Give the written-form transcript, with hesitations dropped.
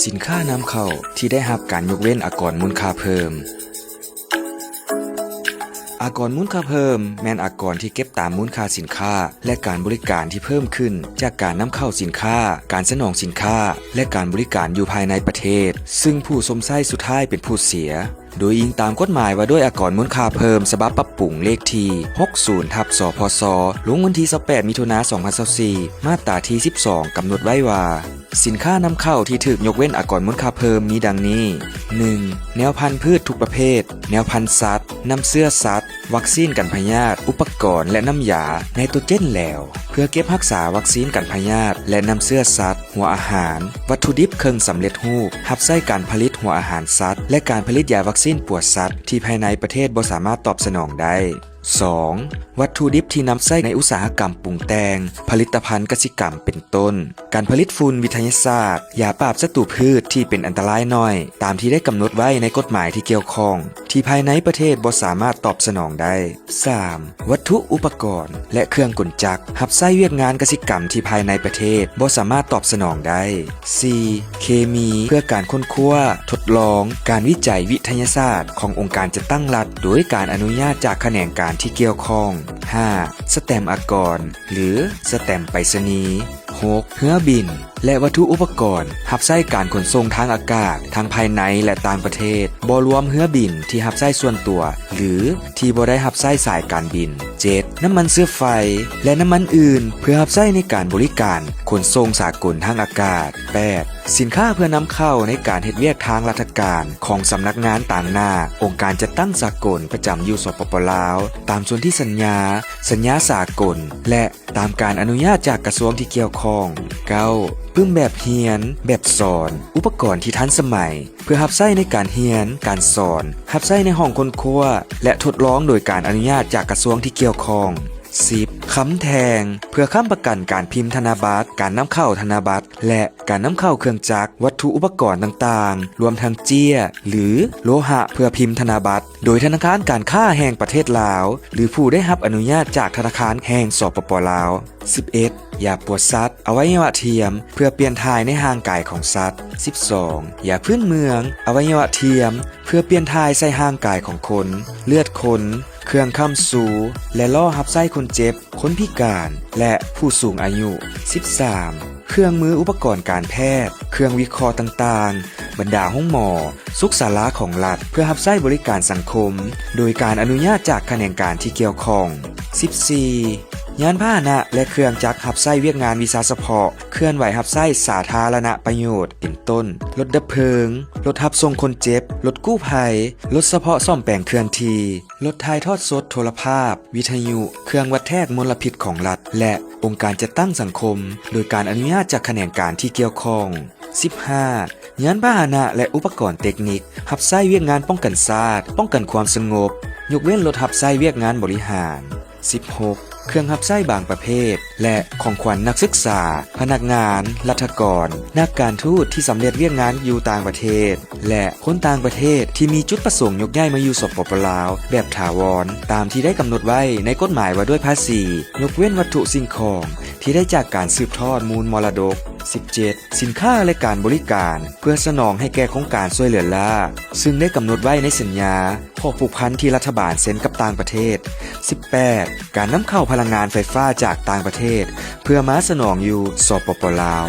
สินค้านำเข้าที่ได้รับการยกเว้นอากรมูลค่าเพิ่มอากรมูลค่าเพิ่มแม่นอากรที่เก็บตามมูลค่าสินค้าและการบริการที่เพิ่มขึ้นจากการนำเข้าสินค้าการสนองสินค้าและการบริการอยู่ภายในประเทศซึ่งผู้สมไส้สุดท้ายเป็นผู้เสียโดยอิงตามกฎหมายว่าด้วยอากรมูลค่าเพิ่มฉบับปรับปรุงเลขที่60/สพสลงวันที่28มิถุนายน2024มาตราที่12กำหนดไว้ว่าสินค้านำเข้าที่ถูกยกเว้นอากรมูลค่าเพิ่มมีดังนี้ 1. แนวพันธุ์พืชทุกประเภทแนวพันธุ์สัตว์น้ำเชื้อสัตว์วัคซีนกันพยาธิอุปกรณ์และน้ำยาไนโตรเจนแล้วเพื่อเก็บรักษาวัคซีนกันพยาธิและน้ำเชื้อสัตว์หัวอาหารวัตถุดิบเครื่องสำเร็จรูปรับใช้การผลิตหัวอาหารสัตว์และการผลิตยาวัคซีนปวดสัตว์ที่ภายในประเทศบ่สามารถตอบสนองได้ 2. วัตถุดิบที่นำใช้ในอุตสาหกรรมปรุงแต่งผลิตภัณฑ์กสิกรรมเป็นต้นการผลิตฝุ่นวิทยาศาสตร์ยาปราบศัตรูพืชที่เป็นอันตรายน้อยตามที่ได้กำหนดไว้ในกฎหมายที่เกี่ยวข้องที่ภายในประเทศบ่สามารถตอบสนองได้ 3. วัตถุอุปกรณ์และเครื่องกลจักรรับใช้เวียกงานกสิกรรมที่ภายในประเทศบ่สามารถตอบสนองได้ 4. เคมีเพื่อการค้นคว้าทดลองการวิจัยวิทยาศาสตร์ขององค์การจัดตั้งรัฐโดยการอนุญาตจากแขนงการที่เกี่ยวข้อง 5. สแตมป์อากรหรือสแตมป์ไปรษณีย์ 6. เรือบินและวัตถุอุปกรณ์รับใช้การขนส่งทางอากาศทั้งภายในและต่างประเทศบ่รวมเรือบินที่รับใช้ส่วนตัวหรือที่บ่ได้รับใช้สายการบิน 7. น้ำมันเชื้อไฟและน้ำมันอื่นเพื่อรับใช้ในการบริการขนส่งสากลทางอากาศ 8. สินค้าเพื่อนำเข้าในการเฮ็ดเวียกทางราชการของสำนักงานต่างหน้าองค์การจัดตั้งสากลประจำอยู่สปป.ลาวตามส่วนที่สัญญาสากลและตามการอนุญาตจากกระทรวงที่เกี่ยวข้อง 9. ปึ้มแบบเรียนแบบสอนอุปกรณ์ที่ทันสมัยเพื่อรับใช้ในการเรียนการสอนรับใช้ในห้องค้นคว้าและทดลองโดยการอนุญาตจากกระทรวงที่เกี่ยวข้อง 10. ค้ำแทงเพื่อค้ำประกันการพิมพ์ธนบัตรการนำเข้าธนบัตรและการนำเข้าเครื่องจักรวัตถุอุปกรณ์ต่างๆรวมทั้งเจี้ยหรือโลหะเพื่อพิมพ์ธนบัตรโดยธนาคารการค้าแห่งประเทศลาวหรือผู้ได้รับอนุญาตจากธนาคารแห่งสปป.ลาว 11. ยาปวดสัตว์อวัยวะเทียมเพื่อเปลี่ยนถ่ายในห่างกายของสัตว์ 12. ยาพื้นเมืองอวัยวะเทียมเพื่อเปลี่ยนถ่ายใส่ห่างกายของคนเลือดคนเครื่องค้ำสูและล่อรับใช้คนเจ็บคนพิการและผู้สูงอายุ 13. เครื่องมืออุปกรณ์การแพทย์เครื่องวิเคราะห์ต่างๆบรรดาห้องหมอสุขศาลาของรัฐเพื่อรับใช้บริการสังคมโดยการอนุญาตจากแขนงการที่เกี่ยวข้อง 14. ยานพาหนะและเครื่องจักรรับใช้เวียกงานวิชาเฉพาะเคลื่อนไหวรับใช้สาธารณประโยชน์เป็นต้นรถดับเพลิงรถรับส่งคนเจ็บรถกู้ภัยรถเฉพาะซ่อมแปลงเคลื่อนที่รถถ่ายทอดสดโทรภาพวิทยุเครื่องวัดแทกมลพิษของรัฐและองค์การจัดตั้งสังคมโดยการอนุญาตจากแขนงการที่เกี่ยวข้อง 15. ยานพาหนะและอุปกรณ์เทคนิครับใช้เวียกงานป้องกันชาติป้องกันความสงบยกเว้นรถรับใช้เวียกงานบริหาร 16. เครื่องรับใช้บางประเภทและของขวัญนักศึกษาพนักงานรัฐกรนักการทูตที่สำเร็จเวียกงานอยู่ต่างประเทศและคนต่างประเทศที่มีจุดประสงค์ยกย้ายมาอยู่สปป.ลาวแบบถาวรตามที่ได้กำหนดไว้ในกฎหมายว่าด้วยภาษียกเว้นวัตถุสิ่งของที่ได้จากการสืบทอดมูลมรดก 17. สินค้าและการบริการเพื่อสนองให้แก่โครงการช่วยเหลือล่าซึ่งได้กำหนดไว้ในสัญญาข้อผูกพันที่รัฐบาลเซ็นกับต่างประเทศ 18. การนำเข้าพลังงานไฟฟ้าจากต่างประเทศเพื่อมาสนองอยู่สปป.ลาว